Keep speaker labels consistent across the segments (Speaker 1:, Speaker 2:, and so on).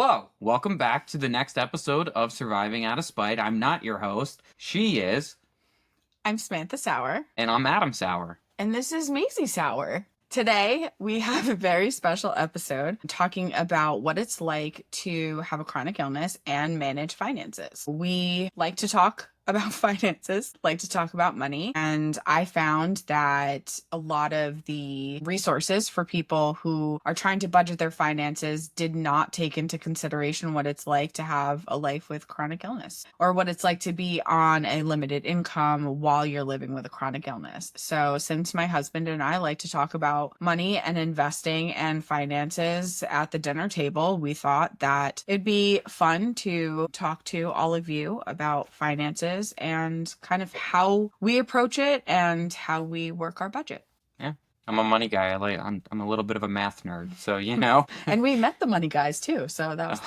Speaker 1: Hello, welcome back to the next episode of Surviving Out of Spite. I'm not your host. She is.
Speaker 2: I'm Samantha Sauer.
Speaker 1: And I'm Adam Sauer.
Speaker 2: And this is Maisie Sauer. Today, we have a very special episode talking about what it's like to have a chronic illness and manage finances. We like to talk about finances, like to talk about money. And I found that a lot of the resources for people who are trying to budget their finances did not take into consideration what it's like to have a life with chronic illness or what it's like to be on a limited income while you're living with a chronic illness. So since my husband and I like to talk about money and investing and finances at the dinner table, we thought that it'd be fun to talk to all of you about finances and kind of how we approach it and how we work our budget.
Speaker 1: Yeah, I'm a money guy. I'm a little bit of a math nerd, so you know.
Speaker 2: And we met the money guys too, so that was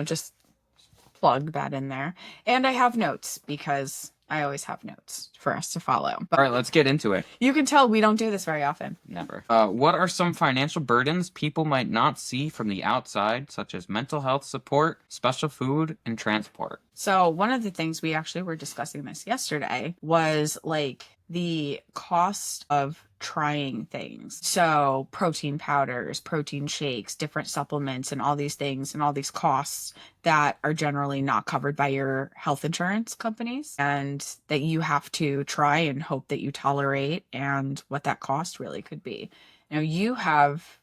Speaker 2: just plug that in there. And I have notes because I always have notes for us to follow.
Speaker 1: But all right, let's get into it.
Speaker 2: You can tell we don't do this very often.
Speaker 1: Never. What are some financial burdens people might not see from the outside, such as mental health support, special food, and transport?
Speaker 2: So one of the things we actually were discussing this yesterday was like the cost of trying things. So protein powders, protein shakes, different supplements, and all these things and all these costs that are generally not covered by your health insurance companies and that you have to try and hope that you tolerate and what that cost really could be. Now you have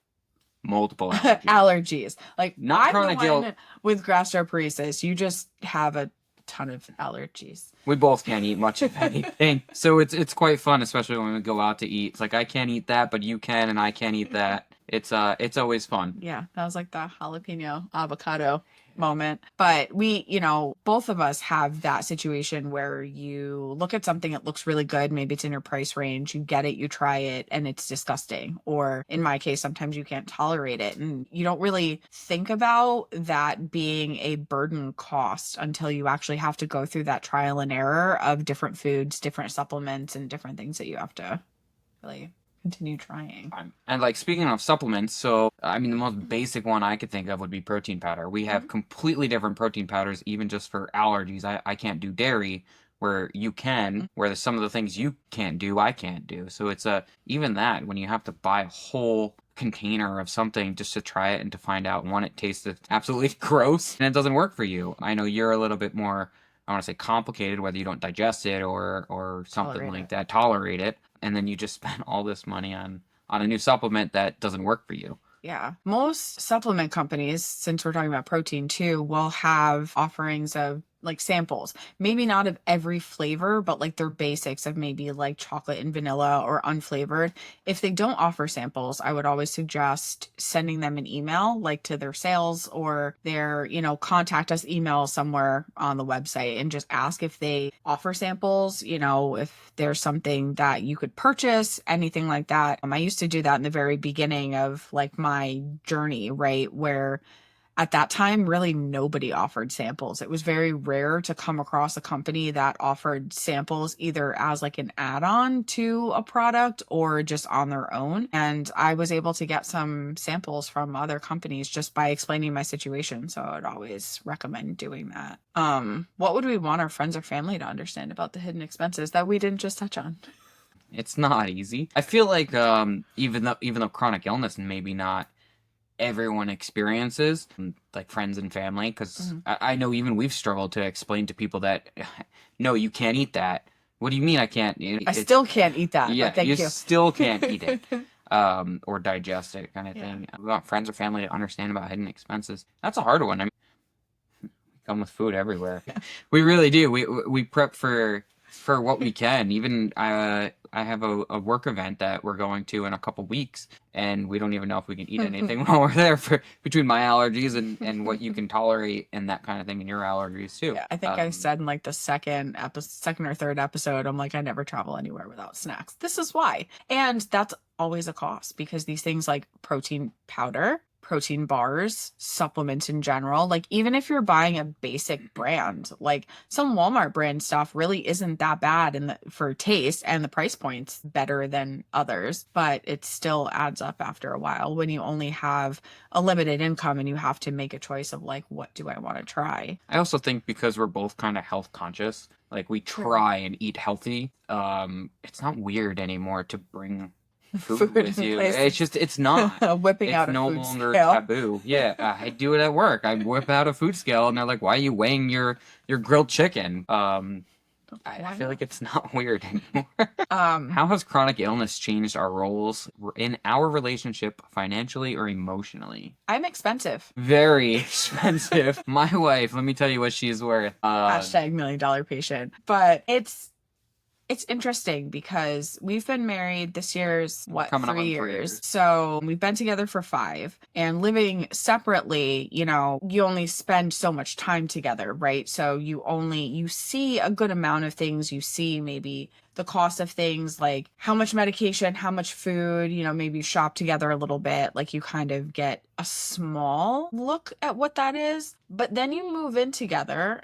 Speaker 1: multiple allergies.
Speaker 2: Allergies. Like
Speaker 1: not chronic
Speaker 2: illness with gastroparesis. You just have a ton of allergies.
Speaker 1: We both can't eat much of anything. So it's quite fun, especially when we go out to eat. It's like I can't eat that, but you can, and I can't eat that. It's always fun.
Speaker 2: Yeah, that was like the jalapeno avocado moment. But we, both of us have that situation where you look at something that looks really good, maybe it's in your price range, you get it, you try it, and it's disgusting. Or in my case, sometimes you can't tolerate it. And you don't really think about that being a burden cost until you actually have to go through that trial and error of different foods, different supplements, and different things that you have to really continue trying.
Speaker 1: And like speaking of supplements, so I mean the most basic one I could think of would be protein powder. We have completely different protein powders even just for allergies. I can't do dairy where you can, where there's some of the things you can't do, I can't do. So it's even that when you have to buy a whole container of something just to try it and to find out one, it tastes absolutely gross and it doesn't work for you. I know you're a little bit more, I want to say complicated, whether you don't digest it or something like that, tolerate it. And then you just spend all this money on a new supplement that doesn't work for you.
Speaker 2: Yeah. Most supplement companies, since we're talking about protein too, will have offerings of like samples, maybe not of every flavor, but like their basics of maybe like chocolate and vanilla or unflavored. If they don't offer samples, I would always suggest sending them an email, like to their sales or their, contact us email somewhere on the website and just ask if they offer samples, if there's something that you could purchase, anything like that. I used to do that in the very beginning of like my journey, right? Where at that time, really nobody offered samples. It was very rare to come across a company that offered samples either as like an add-on to a product or just on their own. And I was able to get some samples from other companies just by explaining my situation. So I would always recommend doing that. What would we want our friends or family to understand about the hidden expenses that we didn't just touch on?
Speaker 1: It's not easy. I feel like even though chronic illness maybe not everyone experiences, like friends and family, because I know even we've struggled to explain to people that no, you can't eat that. What do you mean I can't?
Speaker 2: I still can't eat that.
Speaker 1: Yeah,
Speaker 2: thank you.
Speaker 1: Still can't eat it or digest it, kind of thing. We want friends or family to understand about hidden expenses. That's a hard one. I mean, we come with food everywhere. We really do. We prep for what we can. Even I have a work event that we're going to in a couple weeks, and we don't even know if we can eat anything while we're there between my allergies and what you can tolerate and that kind of thing, and your allergies too.
Speaker 2: Yeah, I think I said in like the second or third episode, I'm like, I never travel anywhere without snacks. This is why. And that's always a cost because these things like protein powder protein bars, supplements in general. Like even if you're buying a basic brand, like some Walmart brand stuff really isn't that bad for taste, and the price point's better than others, but it still adds up after a while when you only have a limited income and you have to make a choice of like, what do I want to try?
Speaker 1: I also think because we're both kind of health conscious, like we
Speaker 2: True.
Speaker 1: try and eat healthy, it's not weird anymore to bring food
Speaker 2: Food
Speaker 1: with
Speaker 2: in
Speaker 1: you. It's
Speaker 2: places.
Speaker 1: just, it's not.
Speaker 2: Whipping
Speaker 1: It's
Speaker 2: out a
Speaker 1: no
Speaker 2: food
Speaker 1: longer
Speaker 2: scale.
Speaker 1: taboo. Yeah, I do it at work. I whip out a food scale, and they're like, "Why are you weighing your grilled chicken?" I
Speaker 2: Why
Speaker 1: feel
Speaker 2: not?
Speaker 1: like it's not weird anymore.
Speaker 2: Um,
Speaker 1: How has chronic illness changed our roles in our relationship, financially or emotionally?
Speaker 2: I'm expensive.
Speaker 1: Very expensive. My wife, let me tell you what she's worth.
Speaker 2: Hashtag $1 million patient. But it's interesting because we've been married, this year's
Speaker 1: We're
Speaker 2: what,
Speaker 1: coming up
Speaker 2: three
Speaker 1: on 3 years.
Speaker 2: years. So we've been together for 5, and living separately, you only spend so much time together, right? So you see a good amount of things. You see maybe the cost of things, like how much medication, how much food, maybe shop together a little bit. Like you kind of get a small look at what that is. But then you move in together,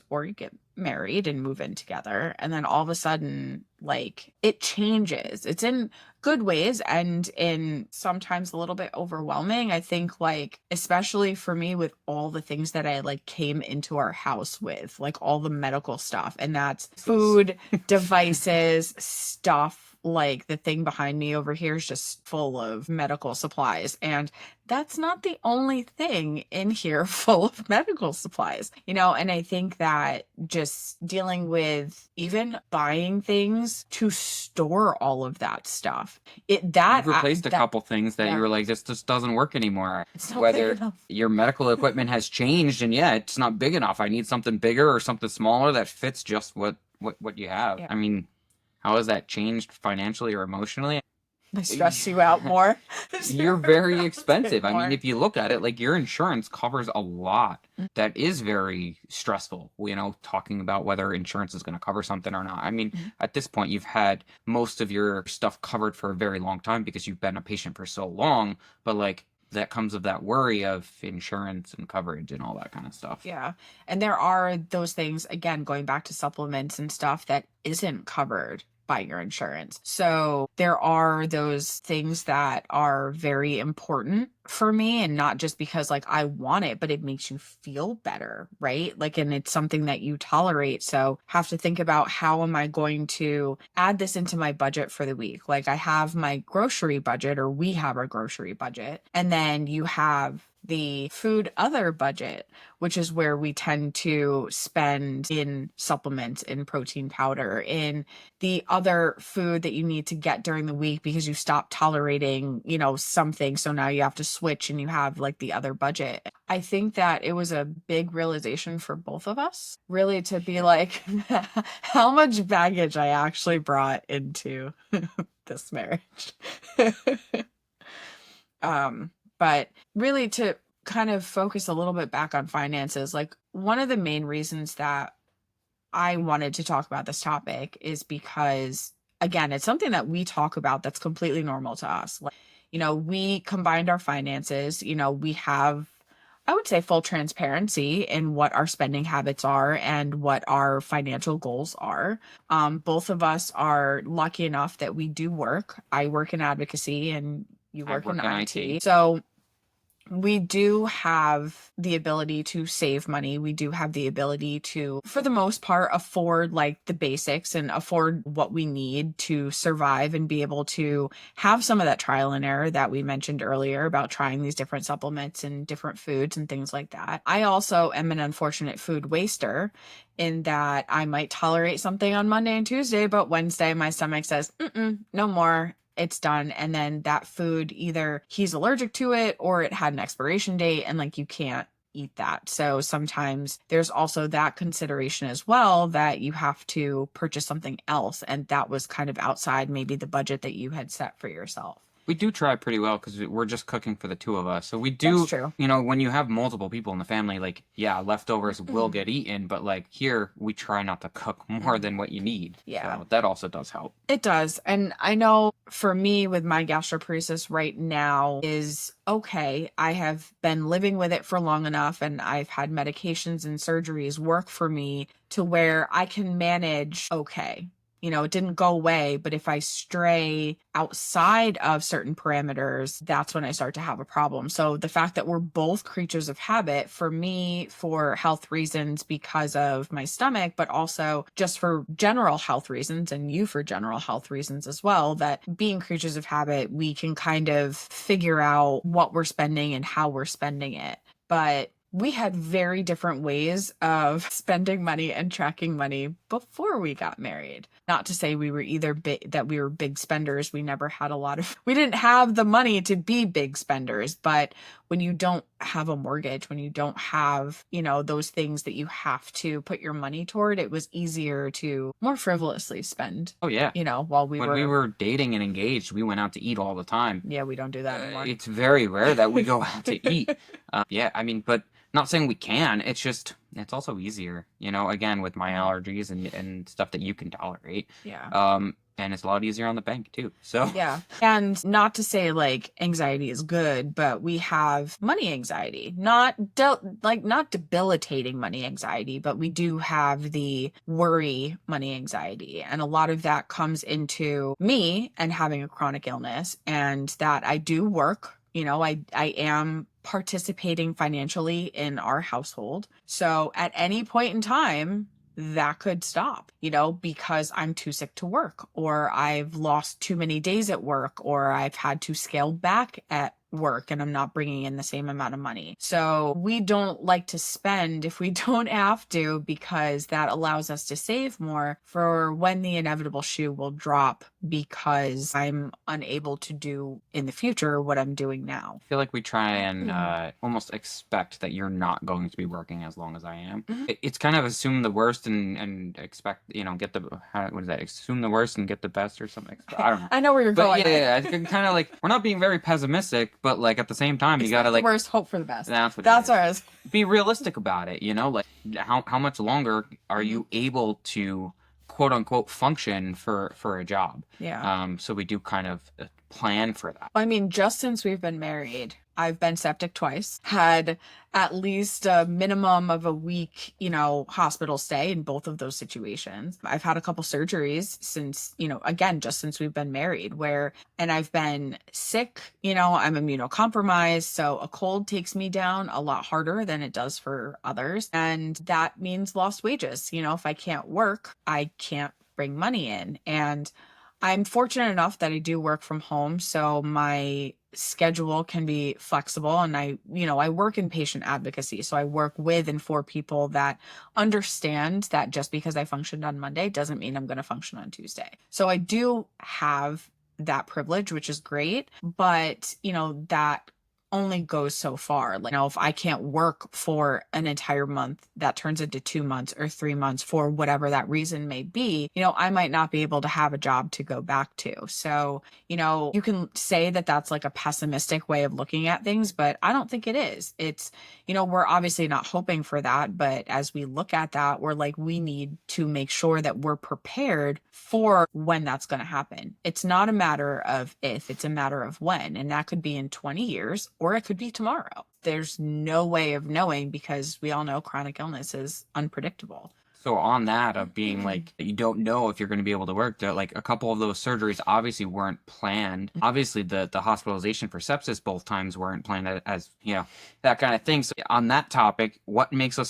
Speaker 2: or you get married and move in together, and then all of a sudden, like, it changes. It's in good ways and in sometimes a little bit overwhelming. I think, like, especially for me, with all the things that I like came into our house with, like all the medical stuff, and that's food, devices, stuff. Like the thing behind me over here is just full of medical supplies, and that's not the only thing in here full of medical supplies, and I think that just dealing with even buying things to store all of that stuff,
Speaker 1: You've replaced a couple things that you
Speaker 2: yeah,
Speaker 1: were like, this just doesn't work anymore.
Speaker 2: it's not big
Speaker 1: Whether
Speaker 2: enough.
Speaker 1: your medical equipment has changed and yeah, it's not big enough. I need something bigger or something smaller that fits just what you have.
Speaker 2: Yeah.
Speaker 1: I mean, how has that changed financially or emotionally?
Speaker 2: I stress you out more.
Speaker 1: You're very
Speaker 2: Expensive
Speaker 1: expensive. I mean,
Speaker 2: more.
Speaker 1: if you look at it, like your insurance covers a lot that is very stressful, talking about whether insurance is going to cover something or not. I mean,
Speaker 2: Mhm.
Speaker 1: at this point, you've had most of your stuff covered for a very long time because you've been a patient for so long, but like that comes of that worry of insurance and coverage and all that kind of stuff.
Speaker 2: Yeah. And there are those things, again, going back to supplements and stuff that isn't covered by your insurance. So there are those things that are very important for me, and not just because like I want it, but it makes you feel better, right? Like, and it's something that you tolerate. So have to think about, how am I going to add this into my budget for the week? Like I have my grocery budget, or we have our grocery budget, and then you have the food other budget, which is where we tend to spend in supplements, in protein powder, in the other food that you need to get during the week because you stop tolerating, something. So now you have to switch, and you have like the other budget. I think that it was a big realization for both of us, really, to be like, how much baggage I actually brought into this marriage. But really, to kind of focus a little bit back on finances, like one of the main reasons that I wanted to talk about this topic is because, again, it's something that we talk about that's completely normal to us. Like, we combined our finances, we have, I would say, full transparency in what our spending habits are and what our financial goals are. Both of us are lucky enough that we do work. I work in advocacy and you
Speaker 1: I
Speaker 2: work in
Speaker 1: work in IT.
Speaker 2: IT. So we do have the ability to save money. We do have the ability to, for the most part, afford like the basics and afford what we need to survive and be able to have some of that trial and error that we mentioned earlier about trying these different supplements and different foods and things like that. I also am an unfortunate food waster, in that I might tolerate something on Monday and Tuesday, but Wednesday my stomach says, no more, it's done. And then that food, either he's allergic to it or it had an expiration date, and like you can't eat that. So sometimes there's also that consideration as well, that you have to purchase something else, and that was kind of outside maybe the budget that you had set for yourself.
Speaker 1: We do try pretty well because we're just cooking for the two of us. So we
Speaker 2: That's
Speaker 1: do,
Speaker 2: true.
Speaker 1: when you have multiple people in the family, like, yeah, leftovers will get eaten, but like here, we try not to cook more than what you need.
Speaker 2: Yeah.
Speaker 1: So that also does help.
Speaker 2: It does. And I know for me with my gastroparesis right now is okay. I have been living with it for long enough and I've had medications and surgeries work for me to where I can manage okay. It didn't go away, but if I stray outside of certain parameters, that's when I start to have a problem. So the fact that we're both creatures of habit, for me, for health reasons because of my stomach, but also just for general health reasons, and you for general health reasons as well, that being creatures of habit, we can kind of figure out what we're spending and how we're spending it. But we had very different ways of spending money and tracking money before we got married. Not to say we were either that we were big spenders. We never had we didn't have the money to be big spenders. But when you don't have a mortgage, when you don't have, those things that you have to put your money toward, it was easier to more frivolously spend,
Speaker 1: Oh, yeah.
Speaker 2: while we
Speaker 1: When we
Speaker 2: were,
Speaker 1: were dating and engaged, we went out to eat all the time.
Speaker 2: yeah, we don't do that anymore.
Speaker 1: It's very rare that we go out to eat. Yeah, I mean, but not saying we can. It's also easier, again, with my allergies and stuff that you can tolerate.
Speaker 2: Yeah.
Speaker 1: And it's a lot easier on the bank too. So
Speaker 2: Yeah. And not to say like anxiety is good, but we have money anxiety, not debilitating money anxiety, but we do have the worry money anxiety. And a lot of that comes into me and having a chronic illness and that I do work. I am participating financially in our household. So at any point in time, that could stop, because I'm too sick to work, or I've lost too many days at work, or I've had to scale back at work and I'm not bringing in the same amount of money. So we don't like to spend if we don't have to, because that allows us to save more for when the inevitable shoe will drop because I'm unable to do in the future what I'm doing now.
Speaker 1: I feel like we try and almost expect that you're not going to be working as long as I am.
Speaker 2: Mhm.
Speaker 1: It's kind of assume the worst and expect, get what is that? Assume the worst and get the best or something. I don't know.
Speaker 2: I know where you're
Speaker 1: But
Speaker 2: going.
Speaker 1: yeah, I think kind of like we're not being very pessimistic, but like at the same time, you gotta
Speaker 2: Expect the
Speaker 1: like
Speaker 2: worst, hope for the best.
Speaker 1: that's what
Speaker 2: That's
Speaker 1: it is.
Speaker 2: ours.
Speaker 1: Be realistic about it, like how much longer are you able to quote unquote function for a job?
Speaker 2: Yeah.
Speaker 1: So we do kind of plan for that.
Speaker 2: I mean, just since we've been married, I've been septic twice, had at least a minimum of a week, hospital stay in both of those situations. I've had a couple surgeries since, again, just since we've been married, and I've been sick, I'm immunocompromised. So a cold takes me down a lot harder than it does for others. And that means lost wages. If I can't work, I can't bring money in. And I'm fortunate enough that I do work from home, so my schedule can be flexible and I work in patient advocacy. So I work with and for people that understand that just because I functioned on Monday doesn't mean I'm going to function on Tuesday. So I do have that privilege, which is great, but that only goes so far. Like, if I can't work for an entire month, that turns into 2 months or 3 months for whatever that reason may be, I might not be able to have a job to go back to. So, you can say that that's like a pessimistic way of looking at things, but I don't think it is. It's, we're obviously not hoping for that, but as we look at that, we're like, we need to make sure that we're prepared for when that's going to happen. It's not a matter of if, it's a matter of when, and that could be in 20 years or it could be tomorrow. There's no way of knowing because we all know chronic illness is unpredictable.
Speaker 1: So on that of being like you don't know if you're going to be able to work, that like a couple of those surgeries obviously weren't planned. Obviously the hospitalization for sepsis both times weren't planned as that kind of thing. So on that topic, what makes you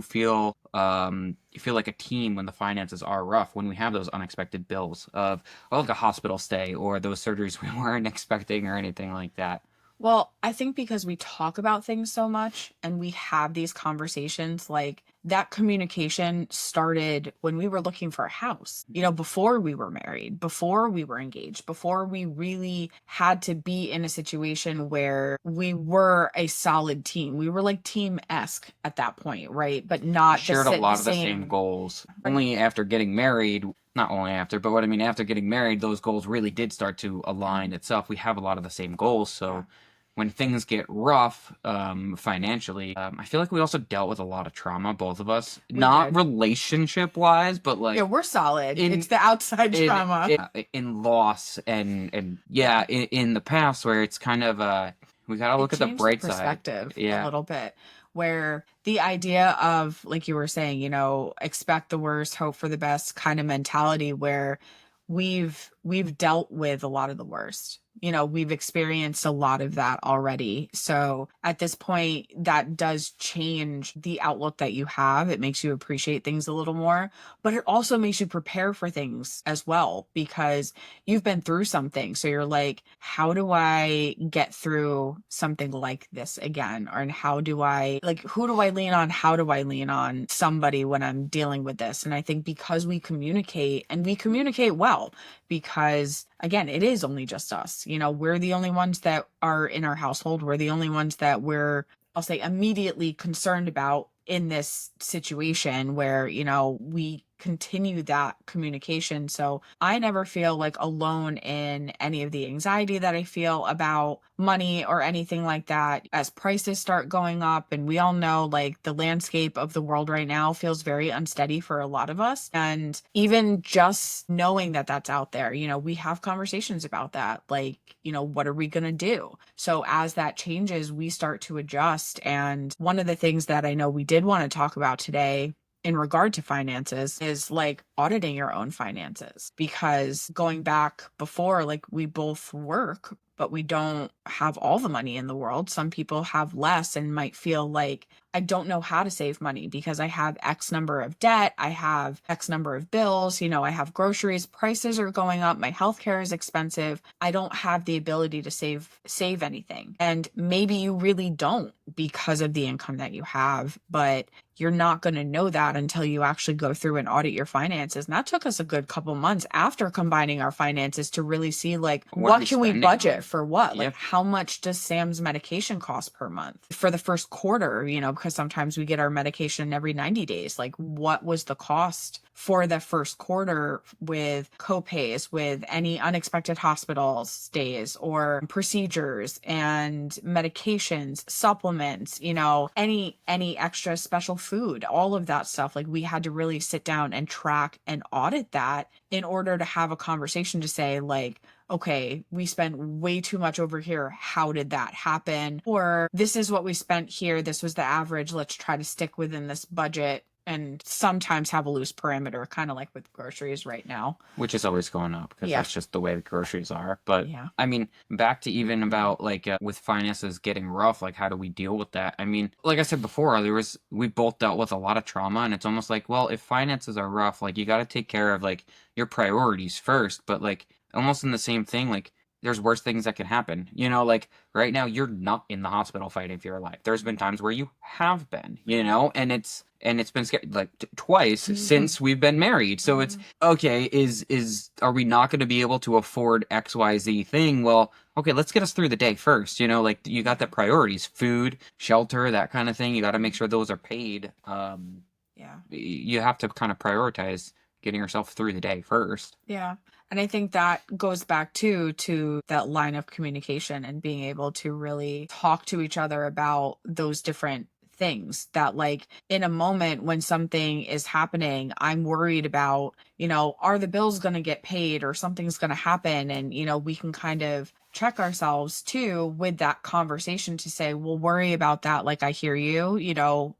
Speaker 1: feel you feel like a team when the finances are rough, when we have those unexpected bills of like a hospital stay or those surgeries we weren't expecting or anything like that?
Speaker 2: Well, I think because we talk about things so much and we have these conversations, like that communication started when we were looking for a house, before we were married, before we were engaged, before we really had to be in a situation where we were a solid team. We were like team-esque at that point, right? But not
Speaker 1: Shared a lot of the same goals. Only after getting married not only after, but what I mean, after getting married, those goals really did start to align itself. We have a lot of the same goals.
Speaker 2: Yeah,
Speaker 1: So when things get rough financially, I feel like we also dealt with a lot of trauma, both of us.
Speaker 2: we
Speaker 1: Not
Speaker 2: did.
Speaker 1: relationship wise, but
Speaker 2: Yeah,
Speaker 1: like
Speaker 2: we're solid. It's
Speaker 1: in
Speaker 2: the outside
Speaker 1: in
Speaker 2: trauma.
Speaker 1: in loss and yeah,
Speaker 2: Yeah.
Speaker 1: in the past where it's kind of we gotta
Speaker 2: It
Speaker 1: look at the
Speaker 2: changed the
Speaker 1: bright side.
Speaker 2: perspective a
Speaker 1: Yeah.
Speaker 2: little bit, where the idea of, like you were saying, expect the worst, hope for the best kind of mentality, where we've dealt with a lot of the worst. We've experienced a lot of that already. So at this point, that does change the outlook that you have. It makes you appreciate things a little more, but it also makes you prepare for things as well, because you've been through something. So you're like, how do I get through something like this again? Or and how do I, like, who do I lean on? How do I lean on somebody when I'm dealing with this? And I think because we communicate, and we communicate well, because again, it is only just us. We're the only ones that are in our household. We're the only ones that we're, I'll say, immediately concerned about in this situation, where, we continue that communication. So I never feel like alone in any of the anxiety that I feel about money or anything like that. As prices start going up, and we all know, like, the landscape of the world right now feels very unsteady for a lot of us. And even just knowing that that's out there, we have conversations about that. Like, what are we going to do? So as that changes, we start to adjust. And one of the things that I know we did want to talk about today in regard to finances is, like, auditing your own finances, because going back before, like, we both work, but we don't have all the money in the world. Some people have less and might feel like, I don't know how to save money because I have X number of debt, I have X number of bills, I have groceries, prices are going up, my healthcare is expensive. I don't have the ability to save anything. And maybe you really don't, because of the income that you have, but you're not going to know that until you actually go through and audit your finances. And that took us a good couple months after combining our finances to really see, like,
Speaker 1: What are we
Speaker 2: what can we
Speaker 1: spending
Speaker 2: budget
Speaker 1: on?
Speaker 2: for what? Like,
Speaker 1: Yep.
Speaker 2: how much does Sam's medication cost per month for the first quarter? Because sometimes we get our medication every 90 days. Like, what was the cost for the first quarter, with copays, with any unexpected hospital stays or procedures and medications, supplements, any extra special food, all of that stuff. Like, we had to really sit down and track and audit that in order to have a conversation to say, like, okay, we spent way too much over here. How did that happen? Or this is what we spent here. This was the average. Let's try to stick within this budget, and sometimes have a loose parameter, kind of like with groceries right now.
Speaker 1: Which is always going up because
Speaker 2: Yeah.
Speaker 1: that's just the way the groceries are. But
Speaker 2: Yeah.
Speaker 1: I mean, back to even about like with finances getting rough, like how do we deal with that? I mean, like I said before, we both dealt with a lot of trauma, and it's almost like, well, if finances are rough, like you got to take care of like your priorities first. But like almost in the same thing, like there's worse things that can happen. Like right now you're not in the hospital fighting for your life. There's been times where you have been, and it's been scary, like twice since we've been married. So it's okay. Is are we not going to be able to afford XYZ thing? Well, okay, let's get us through the day first. Like you got the priorities, food, shelter, that kind of thing. You got to make sure those are paid.
Speaker 2: Yeah.
Speaker 1: You have to kind of prioritize getting yourself through the day first.
Speaker 2: Yeah. And I think that goes back to that line of communication, and being able to really talk to each other about those different things, that, like, in a moment when something is happening, I'm worried about, are the bills going to get paid, or something's going to happen? And, we can kind of check ourselves too with that conversation to say, we'll worry about that. Like, I hear you,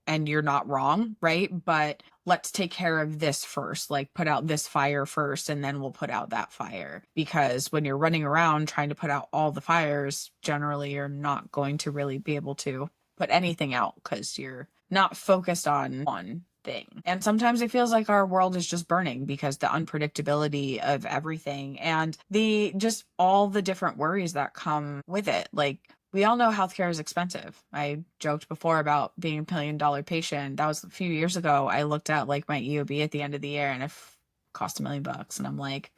Speaker 2: and you're not wrong. Right. But let's take care of this first, like put out this fire first, and then we'll put out that fire. Because when you're running around trying to put out all the fires, generally you're not going to really be able to put anything out, because you're not focused on one thing. And sometimes it feels like our world is just burning, because the unpredictability of everything, and the just all the different worries that come with it. Like, we all know healthcare is expensive. I joked before about being $1 million patient. That was a few years ago. I looked at, like, my EOB at the end of the year, and it cost $1 million. And I'm like,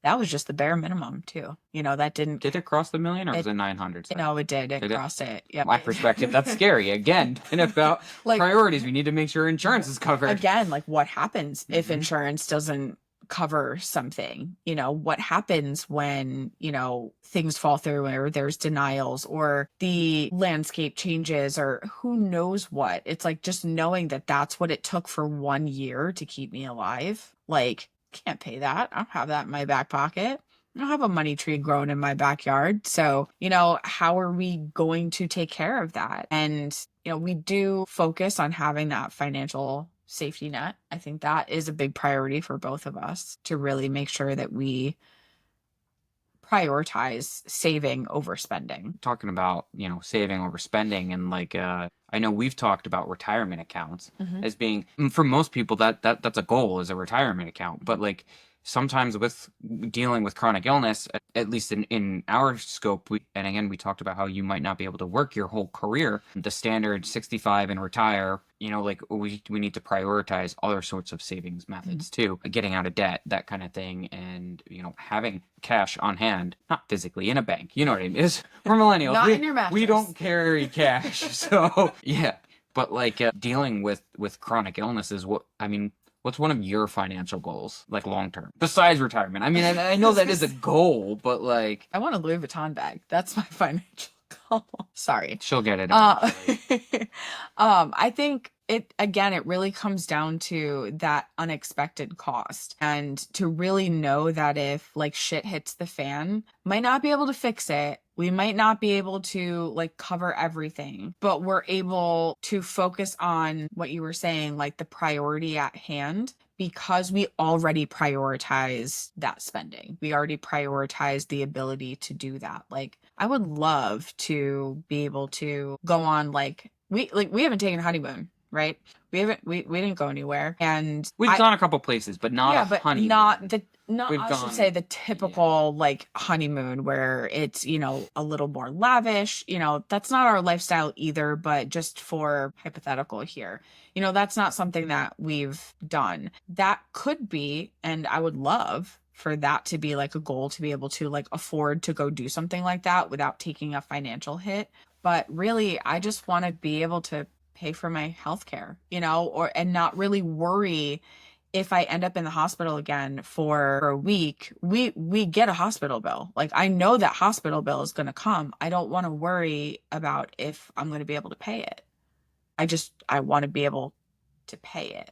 Speaker 2: that was just the bare minimum too. That didn't,
Speaker 1: Did it cross the million, or was
Speaker 2: it,
Speaker 1: it 900?
Speaker 2: it did. It
Speaker 1: Did it?
Speaker 2: crossed it. Yep.
Speaker 1: My perspective, that's scary. Again, and about
Speaker 2: Like,
Speaker 1: priorities, we need to make sure insurance is covered.
Speaker 2: again, like, what happens if insurance doesn't cover something. What happens when, things fall through or there's denials or the landscape changes or who knows what. It's like just knowing that that's what it took for 1 year to keep me alive. Like, can't pay that. I don't have that in my back pocket. I don't have a money tree growing in my backyard. So, how are we going to take care of that? And, we do focus on having that financial safety net. I think that is a big priority for both of us to really make sure that we prioritize saving over spending.
Speaker 1: Talking about, saving over spending, and like, I know we've talked about retirement accounts as being, for most people, that's a goal, is a retirement account. But like, sometimes with dealing with chronic illness, at least in our scope, and again, we talked about how you might not be able to work your whole career, the standard 65 and retire, like we need to prioritize other sorts of savings methods too, getting out of debt, that kind of thing. And, having cash on hand, not physically in a bank, you know what I mean? We're millennials.
Speaker 2: Not in your mattress.
Speaker 1: We don't carry cash. So yeah, but like dealing with chronic illness is what's one of your financial goals, like long term, besides retirement? I mean, I know that is a goal, but like,
Speaker 2: I want a Louis Vuitton bag. That's my financial goal. Sorry.
Speaker 1: She'll get it.
Speaker 2: I think it really comes down to that unexpected cost, and to really know that if like shit hits the fan, might not be able to fix it. We might not be able to like cover everything, but we're able to focus on what you were saying, like the priority at hand, because we already prioritize that spending. We already prioritize the ability to do that. Like, I would love to be able to go on we haven't taken a honeymoon, right? We didn't go anywhere, and
Speaker 1: we've gone a couple places, but not honeymoon.
Speaker 2: I should say the typical like honeymoon where it's, a little more lavish, that's not our lifestyle either, but just for hypothetical here, that's not something that we've done. That could be, and I would love for that to be like a goal, to be able to like afford to go do something like that without taking a financial hit. But really, I just want to be able to pay for my healthcare, and not really worry if I end up in the hospital again for a week. We get a hospital bill. Like, I know that hospital bill is going to come. I don't want to worry about if I'm going to be able to pay it. I want to be able to pay it,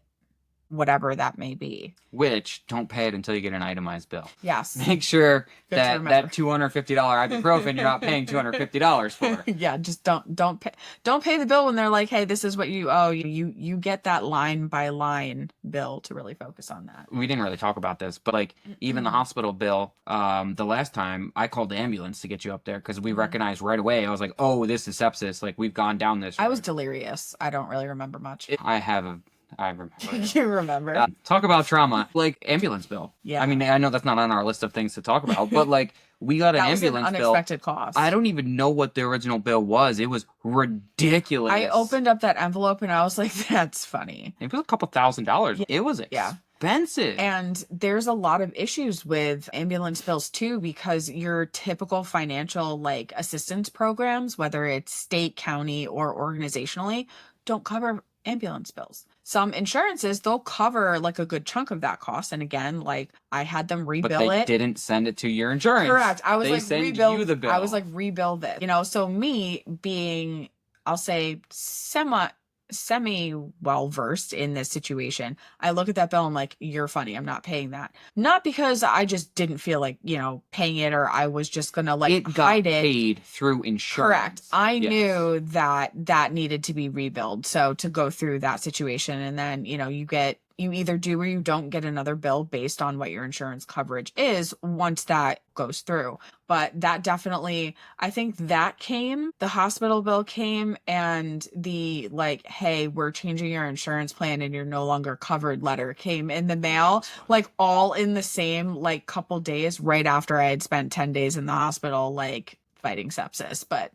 Speaker 2: whatever that may be.
Speaker 1: Which, don't pay it until you get an itemized bill.
Speaker 2: Yes.
Speaker 1: Make sure that $250 ibuprofen you're not paying $250 for.
Speaker 2: Yeah, just don't pay the bill when they're like, hey, this is what you owe. You get that line by line bill to really focus on that.
Speaker 1: We didn't really talk about this, but like even the hospital bill, the last time I called the ambulance to get you up there because we recognized right away. I was like, oh, this is sepsis. Like, we've gone down this road.
Speaker 2: I was delirious. I don't really remember much.
Speaker 1: I remember.
Speaker 2: You remember.
Speaker 1: Talk about trauma. Like, ambulance bill.
Speaker 2: Yeah.
Speaker 1: I mean, I know that's not on our list of things to talk about, but like, we got an ambulance
Speaker 2: bill. Unexpected cost.
Speaker 1: I don't even know what the original bill was. It was ridiculous.
Speaker 2: I opened up that envelope and I was like, that's funny.
Speaker 1: It was a couple $1,000s. Yeah. It was expensive.
Speaker 2: And there's a lot of issues with ambulance bills too, because your typical financial like assistance programs, whether it's state, county, or organizationally, don't cover ambulance bills. Some insurances, they'll cover like a good chunk of that cost. And again, like, I had them rebill
Speaker 1: but they didn't send it to your insurance.
Speaker 2: Correct. I was
Speaker 1: they
Speaker 2: like,
Speaker 1: send
Speaker 2: rebill
Speaker 1: you the bill.
Speaker 2: I was like, rebill this. So me being, I'll say, semi well versed in this situation, I look at that bill and I'm like, you're funny, I'm not paying that. Not because I just didn't feel like, paying it, or I was just gonna like
Speaker 1: it got
Speaker 2: hide it.
Speaker 1: Paid through insurance.
Speaker 2: Correct. I knew that needed to be rebilled. So to go through that situation, and then you either do or you don't get another bill based on what your insurance coverage is once that goes through. But that definitely, I think that came, the hospital bill came, and the like, hey, we're changing your insurance plan and you're no longer covered letter came in the mail, like all in the same like couple days right after I had spent 10 days in the hospital, like fighting sepsis. But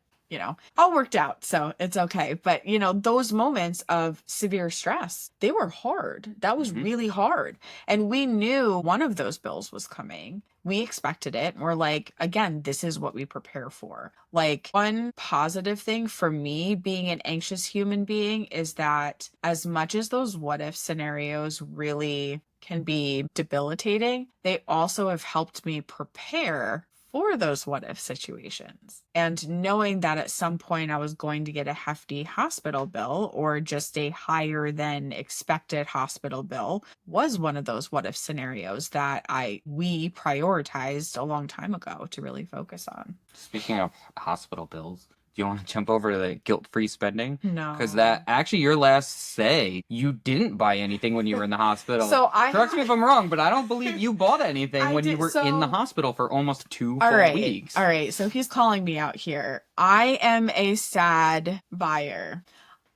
Speaker 2: all worked out, so it's okay. But, those moments of severe stress, they were hard. That was really hard. And we knew one of those bills was coming. We expected it. We're like, again, this is what we prepare for. Like, one positive thing for me being an anxious human being is that as much as those what if scenarios really can be debilitating, they also have helped me prepare for those what if situations. And knowing that at some point I was going to get a hefty hospital bill or just a higher than expected hospital bill was one of those what if scenarios that we prioritized a long time ago to really focus on.
Speaker 1: Speaking of hospital bills, do you want to jump over to the guilt-free spending? Because
Speaker 2: No.
Speaker 1: that actually your last say, you didn't buy anything when you were in the hospital.
Speaker 2: So
Speaker 1: Correct me if I'm wrong, but I don't believe you bought anything when you were in the hospital for almost 2 full weeks.
Speaker 2: All right. So he's calling me out here. I am a sad buyer.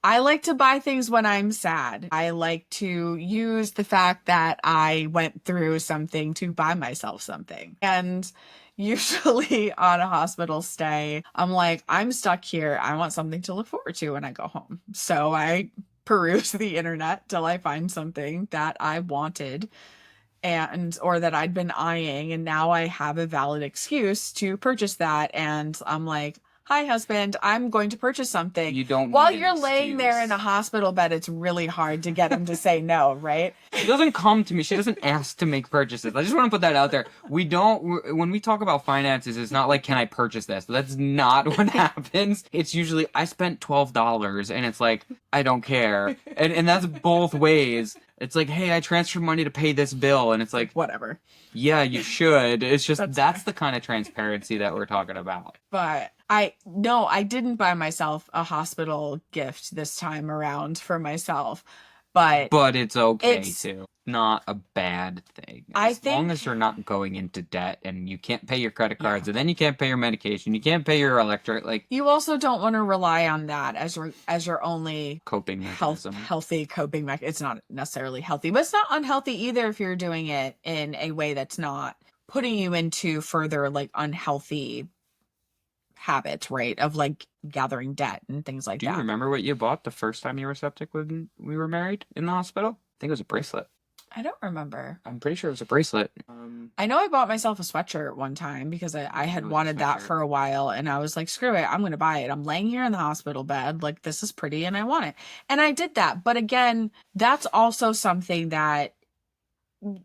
Speaker 2: I like to buy things when I'm sad. I like to use the fact that I went through something to buy myself something. And usually on a hospital stay, I'm like, I'm stuck here. I want something to look forward to when I go home. So I peruse the internet till I find something that I wanted or that I'd been eyeing, and now I have a valid excuse to purchase that. And I'm like, hi husband, I'm going to purchase something.
Speaker 1: You don't
Speaker 2: While
Speaker 1: need an
Speaker 2: you're laying there in
Speaker 1: excuse.
Speaker 2: a hospital bed, it's really hard to get him to say no, right?
Speaker 1: She doesn't come to me. She doesn't ask to make purchases. I just want to put that out there. We don't, when we talk about finances, it's not like, can I purchase this? That's not what happens. It's usually, I spent $12 and it's like, I don't care. And that's both ways. It's like, hey, I transferred money to pay this bill. And it's like,
Speaker 2: whatever.
Speaker 1: Yeah, you should. It's just, that's
Speaker 2: fair.
Speaker 1: the kind of transparency that we're talking about.
Speaker 2: But I didn't buy myself a hospital gift this time around for myself. But
Speaker 1: it's okay too. Not a bad thing. As long as you're not going into debt and you can't pay your credit cards and then you can't pay your medication, you can't pay your electric, like
Speaker 2: you also don't want to rely on that as your only
Speaker 1: coping mechanism.
Speaker 2: Healthy coping mechanism. It's not necessarily healthy, but it's not unhealthy either if you're doing it in a way that's not putting you into further like unhealthy habits, right? Of like gathering debt and things like that.
Speaker 1: Do you remember what you bought the first time you were septic when we were married in the hospital? I think it was a bracelet.
Speaker 2: I don't remember.
Speaker 1: I'm pretty sure it was a bracelet.
Speaker 2: I know I bought myself a sweatshirt one time because I had wanted that for a while and I was like, screw it, I'm going to buy it. I'm laying here in the hospital bed. Like, this is pretty and I want it. And I did that. But again, that's also something that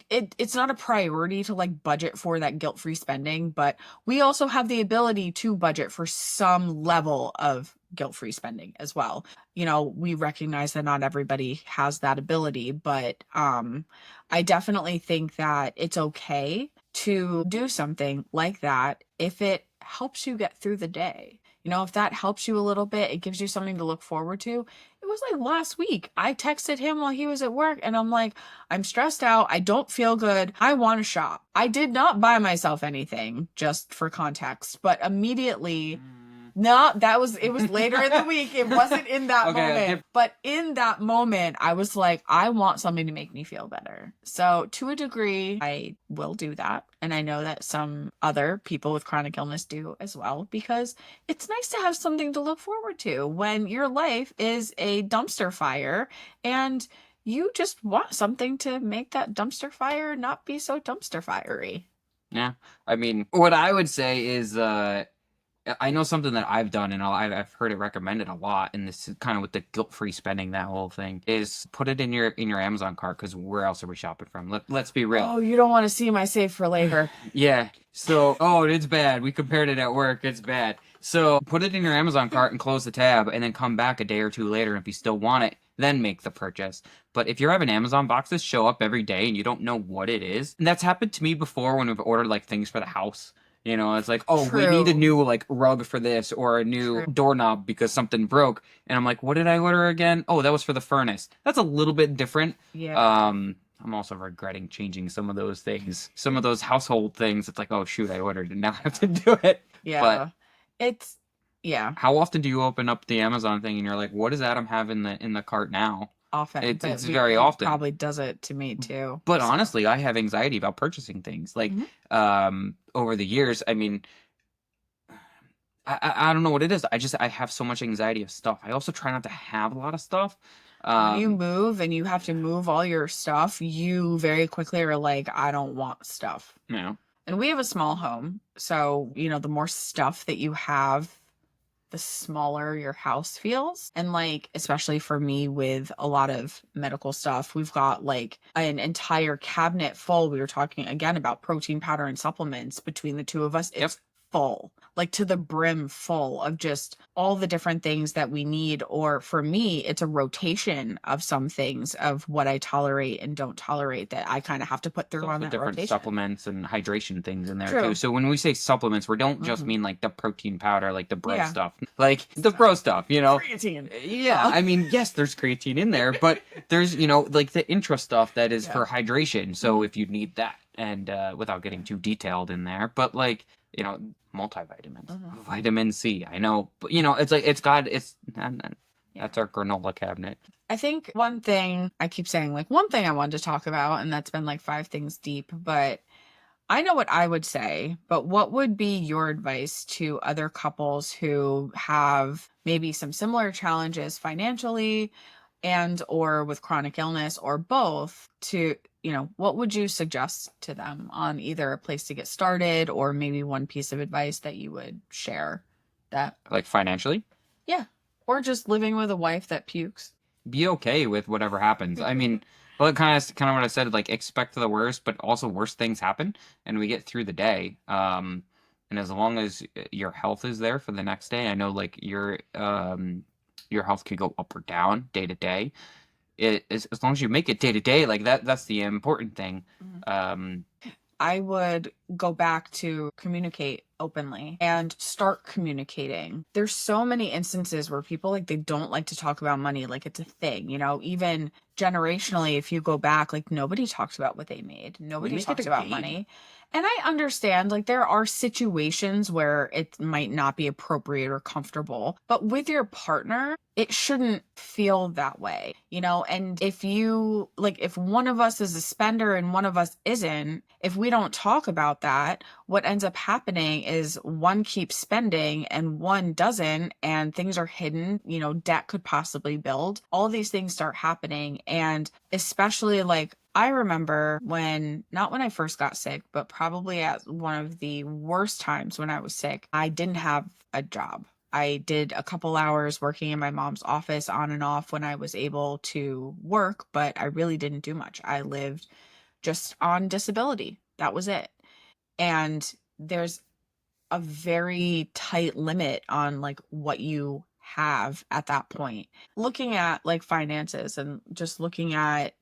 Speaker 2: it's not a priority to like budget for that guilt-free spending, but we also have the ability to budget for some level of guilt-free spending as well. You know, we recognize that not everybody has that ability, but I definitely think that it's okay to do something like that if it helps you get through the day. You know, if that helps you a little bit, it gives you something to look forward to. It was like last week. I texted him while he was at work and I'm like, I'm stressed out. I don't feel good. I want to shop. I did not buy myself anything, just for context, but immediately no, it was later in the week. It wasn't in that moment. But in that moment, I was like, I want something to make me feel better. So to a degree, I will do that. And I know that some other people with chronic illness do as well, because it's nice to have something to look forward to when your life is a dumpster fire and you just want something to make that dumpster fire not be so dumpster fiery.
Speaker 1: Yeah. I mean, what I would say is, I know something that I've done, and I've heard it recommended a lot, and this is kind of with the guilt-free spending, that whole thing, is put it in your Amazon cart, because where else are we shopping from? Let's be real.
Speaker 2: Oh, you don't want to see my save for later.
Speaker 1: Yeah. So, it's bad. We compared it at work. It's bad. So, put it in your Amazon cart and close the tab, and then come back a day or two later, and if you still want it, then make the purchase. But if you're having Amazon boxes show up every day and you don't know what it is, and that's happened to me before when we've ordered, like, things for the house. You know, it's like, oh, we need a new, like, rug for this, or a new doorknob because something broke. And I'm like, what did I order again? Oh, that was for the furnace. That's a little bit different.
Speaker 2: Yeah.
Speaker 1: I'm also regretting changing some of those things. Some of those household things. It's like, oh, shoot, I ordered it. Now I have to do it.
Speaker 2: Yeah. But
Speaker 1: how often do you open up the Amazon thing and you're like, what does Adam have in the cart now?
Speaker 2: Often.
Speaker 1: It's very often.
Speaker 2: Probably does it to me too.
Speaker 1: But honestly, I have anxiety about purchasing things. Like, over the years, I mean, I don't know what it is. I have so much anxiety of stuff. I also try not to have a lot of stuff.
Speaker 2: When you move and you have to move all your stuff, you very quickly are like, I don't want stuff.
Speaker 1: Yeah.
Speaker 2: And we have a small home. So, you know, the more stuff that you have, the smaller your house feels. And like, especially for me with a lot of medical stuff, we've got like an entire cabinet full. We were talking again about protein powder and supplements between the two of us.
Speaker 1: Yep.
Speaker 2: It's full, like to the brim full of just all the different things that we need. Or for me, it's a rotation of some things of what I tolerate and don't tolerate that I kind of have to put
Speaker 1: There's
Speaker 2: through on
Speaker 1: also
Speaker 2: that
Speaker 1: different
Speaker 2: rotation.
Speaker 1: supplements and hydration things in there too.
Speaker 2: True.
Speaker 1: So when we say supplements, we don't just
Speaker 2: Mhm.
Speaker 1: mean like the protein powder, like the bro
Speaker 2: Yeah.
Speaker 1: stuff, like the bro stuff, you know?
Speaker 2: Creatine.
Speaker 1: Yeah, I mean, yes, there's creatine in there, but there's, like the intra stuff that is
Speaker 2: Yeah.
Speaker 1: for hydration. So
Speaker 2: Mhm.
Speaker 1: if you need that, and without getting too detailed in there, but like, multivitamins,
Speaker 2: Mhm.
Speaker 1: vitamin C. I know, but it's like that's our granola cabinet.
Speaker 2: I think one thing I keep saying, like one thing I wanted to talk about, and that's been like 5 things deep, but I know what I would say, but what would be your advice to other couples who have maybe some similar challenges financially and or with chronic illness or both to, what would you suggest to them on either a place to get started or maybe one piece of advice that you would share that,
Speaker 1: Like financially,
Speaker 2: yeah, or just living with a wife that pukes.
Speaker 1: be okay with whatever happens. I mean, well, it kind of what I said, like expect the worst, but also worst things happen, and we get through the day. And as long as your health is there for the next day, I know like your health could go up or down day to day. As long as you make it day to day, like that's the important thing.
Speaker 2: Mhm.
Speaker 1: Um,
Speaker 2: I would go back to communicate openly and start communicating. There's so many instances where people like they don't like to talk about money like it's a thing, even generationally if you go back like nobody talks about what they made.
Speaker 1: we
Speaker 2: Nobody
Speaker 1: make it a
Speaker 2: talks about
Speaker 1: game.
Speaker 2: money. And I understand like there are situations where it might not be appropriate or comfortable, but with your partner, it shouldn't feel that way, And if one of us is a spender and one of us isn't, if we don't talk about that, what ends up happening is one keeps spending and one doesn't, and things are hidden, debt could possibly build. All these things start happening. And especially like I remember not when I first got sick, but probably at one of the worst times when I was sick, I didn't have a job. I did a couple hours working in my mom's office on and off when I was able to work, but I really didn't do much. I lived just on disability. That was it. And there's a very tight limit on like what you have at that point. Looking at like finances and just looking at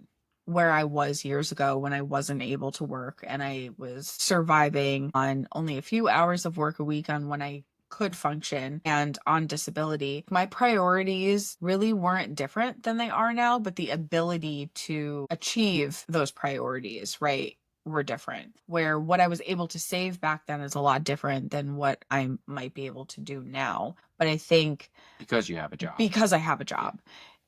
Speaker 2: where I was years ago when I wasn't able to work and I was surviving on only a few hours of work a week on when I could function and on disability, my priorities really weren't different than they are now, but the ability to achieve those priorities, right, were different. Where what I was able to save back then is a lot different than what I might be able to do now. But I think
Speaker 1: Because you have a job.
Speaker 2: because I have a job.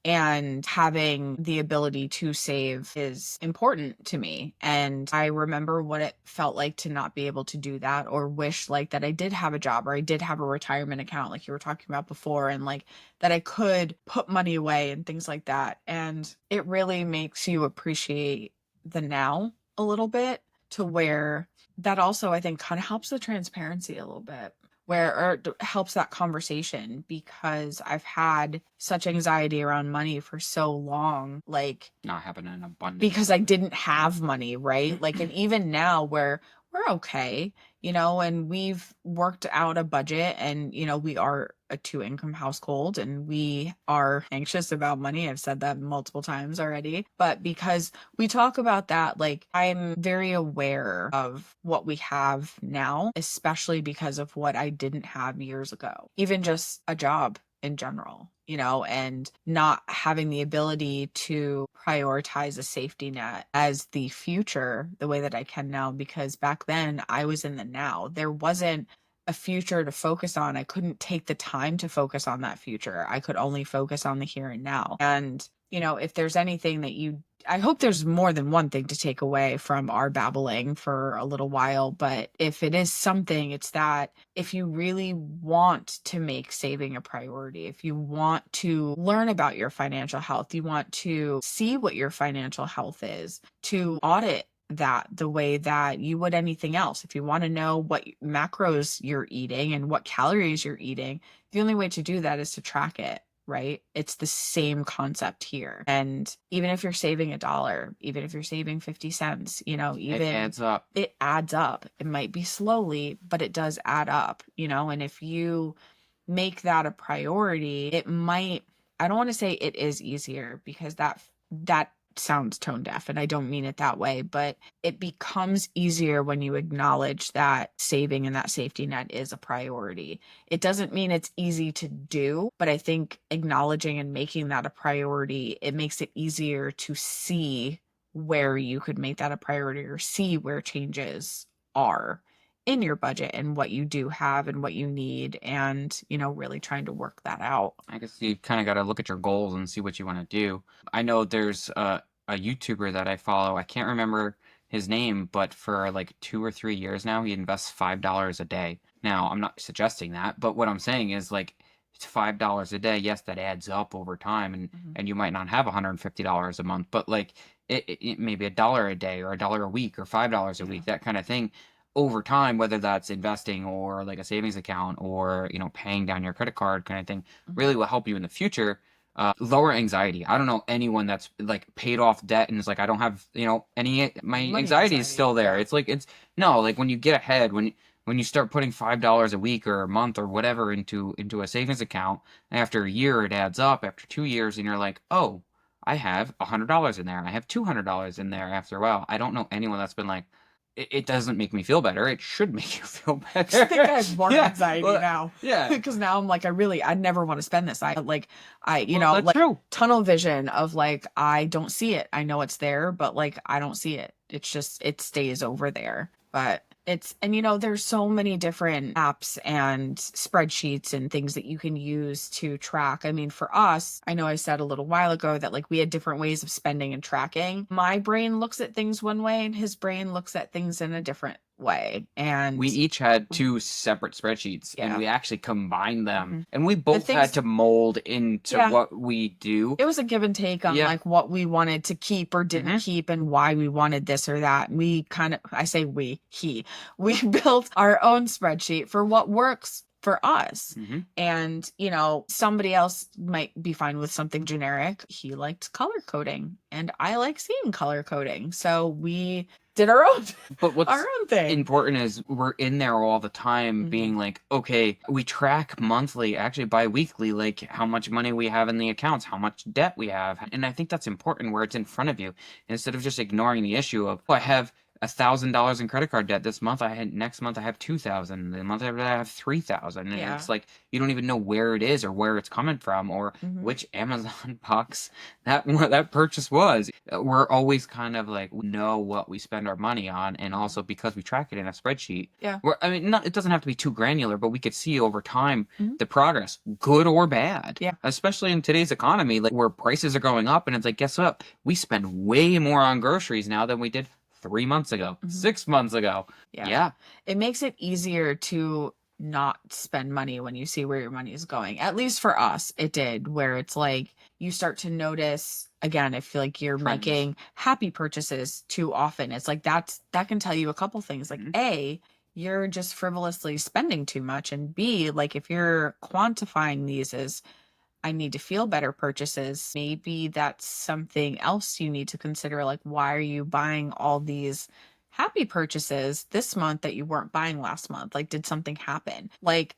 Speaker 2: And having the ability to save is important to me. And I remember what it felt like to not be able to do that or wish like that I did have a job or I did have a retirement account like you were talking about before and like that I could put money away and things like that. And it really makes you appreciate the now a little bit to where that also I think kind of helps the transparency a little bit helps that conversation because I've had such anxiety around money for so long, like
Speaker 1: Not having an abundance.
Speaker 2: because I didn't have money, right? Like, and even now where we're okay, and we've worked out a budget and, we are a 2 income household and we are anxious about money. I've said that multiple times already, but because we talk about that, like I'm very aware of what we have now, especially because of what I didn't have years ago, even just a job in general, and not having the ability to prioritize a safety net as the future the way that I can now, because back then I was in the now. There wasn't a future to focus on. I couldn't take the time to focus on that future. I could only focus on the here and now. And, if there's anything that I hope there's more than one thing to take away from our babbling for a little while, but if it is something, it's that if you really want to make saving a priority, if you want to learn about your financial health, you want to see what your financial health is, to audit that the way that you would anything else. If you want to know what macros you're eating and what calories you're eating, the only way to do that is to track it, right? It's the same concept here. And even if you're saving $1, even if you're saving 50 cents,
Speaker 1: It
Speaker 2: even
Speaker 1: adds up.
Speaker 2: it adds up. It might be slowly, but it does add up, and if you make that a priority, it might, I don't want to say it is easier because that sounds tone deaf and I don't mean it that way, but it becomes easier when you acknowledge that saving and that safety net is a priority. It doesn't mean it's easy to do, but I think acknowledging and making that a priority, it makes it easier to see where you could make that a priority or see where changes are in your budget and what you do have and what you need, and really trying to work that out.
Speaker 1: I guess you kind of got to look at your goals and see what you want to do. I know there's a YouTuber that I follow. I can't remember his name, but for like 2 or 3 years now, he invests $5 a day. Now, I'm not suggesting that, but what I'm saying is like it's $5 a day. Yes, that adds up over time, and you might not have $150 a month, but like it may be $1 a day or $1 a week or $5 a week, that kind of thing. Over time, whether that's investing or like a savings account or paying down your credit card kind of thing, really will help you in the future. Lower anxiety. I don't know anyone that's like paid off debt and is like, I don't have any, my
Speaker 2: Money
Speaker 1: anxiety is still there.
Speaker 2: yeah.
Speaker 1: It's like no, like when you get ahead, when you start putting $5 a week or a month or whatever into a savings account, after a year it adds up. After 2 years, and you're like, oh, I have $100 in there. I have $200 in there. After a while, I don't know anyone that's been like, it doesn't make me feel better. It should make you feel better.
Speaker 2: I think I have more
Speaker 1: Yeah,
Speaker 2: anxiety
Speaker 1: well,
Speaker 2: now.
Speaker 1: yeah.
Speaker 2: Because now I'm like, I never want to spend this.
Speaker 1: Well, that's
Speaker 2: like
Speaker 1: true.
Speaker 2: tunnel vision of like, I don't see it. I know it's there, but like, I don't see it. It's just, it stays over there. But there's so many different apps and spreadsheets and things that you can use to track. I mean, for us, I know I said a little while ago that like we had different ways of spending and tracking. My brain looks at things one way and his brain looks at things in a different way. And
Speaker 1: we each had 2 separate spreadsheets, and we actually combined them, and we both had to mold into what we do.
Speaker 2: It was a give and take on like what we wanted to keep or didn't keep and why we wanted this or that. And we kind of, I say we built our own spreadsheet for what works for us. And, somebody else might be fine with something generic. He liked color coding and I like seeing color coding. So we did our own,
Speaker 1: but what's
Speaker 2: our own thing.
Speaker 1: Important is we're in there all the time being like, okay, we track monthly, actually bi-weekly, like how much money we have in the accounts, how much debt we have. And I think that's important where it's in front of you instead of just ignoring the issue of, oh, I have $1,000 in credit card debt this month. Next month I have 2,000. The month after that I have 3,000. And it's like you don't even know where it is or where it's coming from or which Amazon box that purchase was. We're always kind of like know what we spend our money on, and also because we track it in a spreadsheet. It doesn't have to be too granular, but we could see over time the progress, good or bad. Especially in today's economy, like where prices are going up, and it's like, guess what? We spend way more on groceries now than we did 3 months ago, 6 months ago.
Speaker 2: It makes it easier to not spend money when you see where your money is going. At least for us, it did, where it's like you start to notice, again, I feel like you're making happy purchases too often. It's like that can tell you a couple things. Like A, you're just frivolously spending too much. And B, like if you're quantifying these as I need to feel better purchases, maybe that's something else you need to consider. Like, why are you buying all these happy purchases this month that you weren't buying last month? Like, did something happen? Like,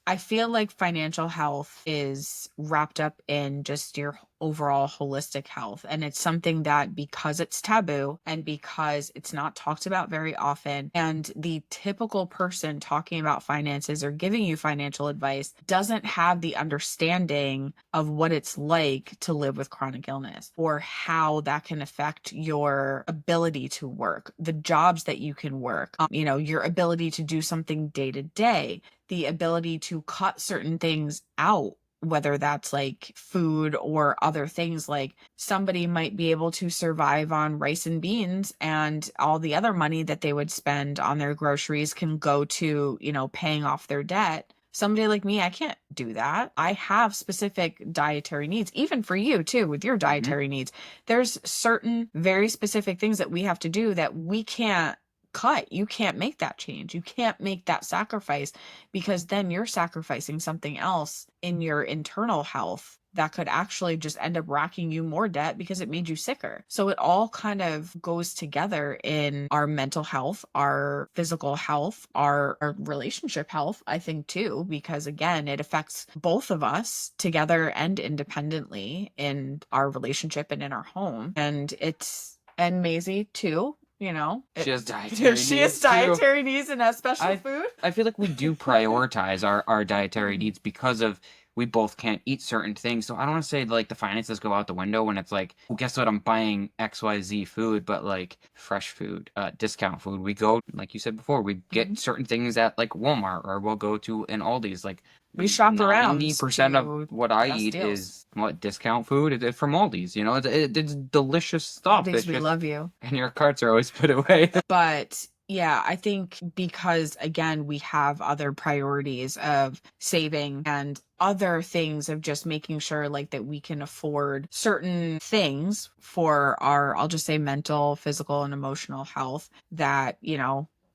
Speaker 2: I feel like financial health is wrapped up in just your overall holistic health. And it's something that, because it's taboo and because it's not talked about very often, and the typical person talking about finances or giving you financial advice doesn't have the understanding of what it's like to live with chronic illness or how that can affect your ability to work, the jobs that you can work, your ability to do something day to day, the ability to cut certain things out, whether that's like food or other things. Like somebody might be able to survive on rice and beans, and all the other money that they would spend on their groceries can go to, paying off their debt. Somebody like me, I can't do that. I have specific dietary needs, even for you too, with your
Speaker 1: Hmm.
Speaker 2: dietary needs. There's certain very specific things that we have to do that we can't cut. You can't make that change. You can't make that sacrifice, because then you're sacrificing something else in your internal health that could actually just end up racking you more debt because it made you sicker. So it all kind of goes together in our mental health, our physical health, our relationship health, I think too, because again, it affects both of us together and independently in our relationship and in our home. And Maisie too,
Speaker 1: She has dietary
Speaker 2: she has
Speaker 1: needs too.
Speaker 2: dietary needs and has special
Speaker 1: I
Speaker 2: food.
Speaker 1: I feel like we do prioritize our dietary needs because of we both can't eat certain things. So I don't want to say like the finances go out the window when it's like, well, guess what? I'm buying XYZ food, but like fresh food, discount food. We go, like you said before, we get certain things at like Walmart or we'll go to an Aldi's. Like
Speaker 2: We shop around
Speaker 1: 90% of
Speaker 2: to
Speaker 1: what I
Speaker 2: best
Speaker 1: eat
Speaker 2: deals.
Speaker 1: is what discount food. It's from Aldi's. It's delicious stuff.
Speaker 2: Aldi's,
Speaker 1: It's
Speaker 2: we
Speaker 1: just
Speaker 2: love you.
Speaker 1: and your carts are always put away.
Speaker 2: But yeah, I think because again, we have other priorities of saving and other things of just making sure like that we can afford certain things for our, I'll just say mental, physical, and emotional health that,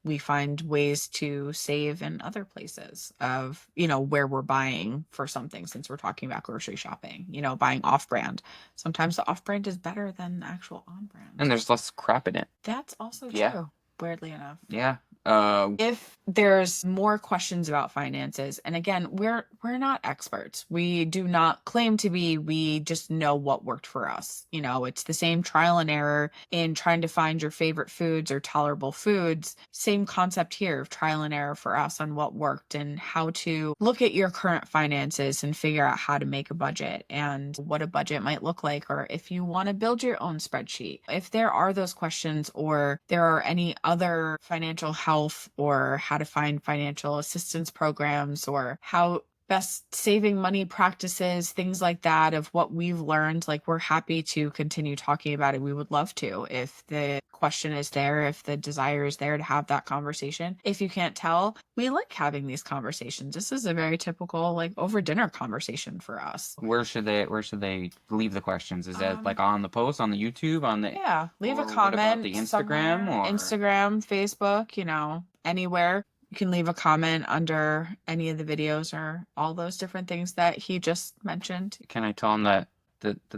Speaker 2: we find ways to save in other places of, where we're buying for something, since we're talking about grocery shopping, buying off brand. Sometimes the off brand is better than the actual on brand.
Speaker 1: And there's less crap in it.
Speaker 2: That's also
Speaker 1: Yeah.
Speaker 2: true, weirdly enough.
Speaker 1: Yeah.
Speaker 2: If there's more questions about finances, and again, we're not experts. We do not claim to be. We just know what worked for us. It's the same trial and error in trying to find your favorite foods or tolerable foods. Same concept here of trial and error for us on what worked and how to look at your current finances and figure out how to make a budget and what a budget might look like, or if you want to build your own spreadsheet. If there are those questions, or there are any other financial health or how to find financial assistance programs, or how best saving money practices, things like that, of what we've learned, like, we're happy to continue talking about it. We would love to, if the question is there, if the desire is there to have that conversation. If you can't tell, we like having these conversations. This is a very typical like over dinner conversation for us.
Speaker 1: Where should they leave the questions? Is that like on the post, on the YouTube, on the
Speaker 2: Yeah, leave a
Speaker 1: or what about
Speaker 2: comment
Speaker 1: the Instagram
Speaker 2: somewhere.
Speaker 1: or
Speaker 2: Instagram, Facebook, anywhere. You can leave a comment under any of the videos or all those different things that he just mentioned.
Speaker 1: can I tell them that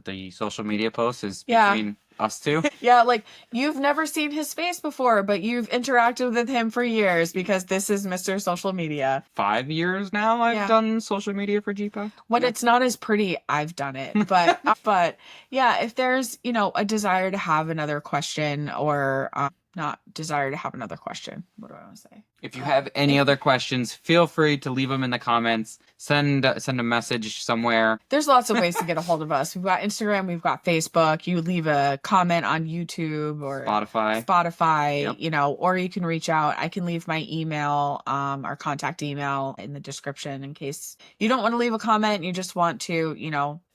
Speaker 1: the social media post is
Speaker 2: Yeah.
Speaker 1: between us two?
Speaker 2: Yeah, like, you've never seen his face before, but you've interacted with him for years because this is Mr. Social Media.
Speaker 1: 5 years now I've
Speaker 2: Yeah.
Speaker 1: done social media for G-PACT.
Speaker 2: When it's not as pretty, I've done it. But yeah, if there's, a desire to have another question, or not desire to have another question. What do I want to say?
Speaker 1: If you have any other questions, feel free to leave them in the comments. Send a message somewhere.
Speaker 2: There's lots of ways to get a hold of us. We've got Instagram, we've got Facebook. You leave a comment on YouTube or
Speaker 1: Spotify. Yep.
Speaker 2: Or you can reach out. I can leave my email, our contact email in the description in case you don't want to leave a comment. You just want to,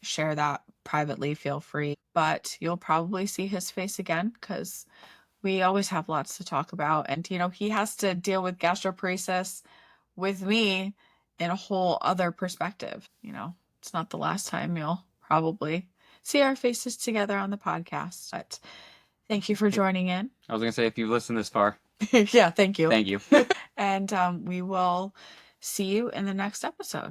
Speaker 2: share that privately, feel free. But you'll probably see his face again because we always have lots to talk about. And, he has to deal with gastroparesis with me in a whole other perspective. It's not the last time you'll probably see our faces together on the podcast. But thank you for joining in.
Speaker 1: I was going to say, if you've listened this far.
Speaker 2: Yeah, thank you.
Speaker 1: Thank you.
Speaker 2: And we will see you in the next episode.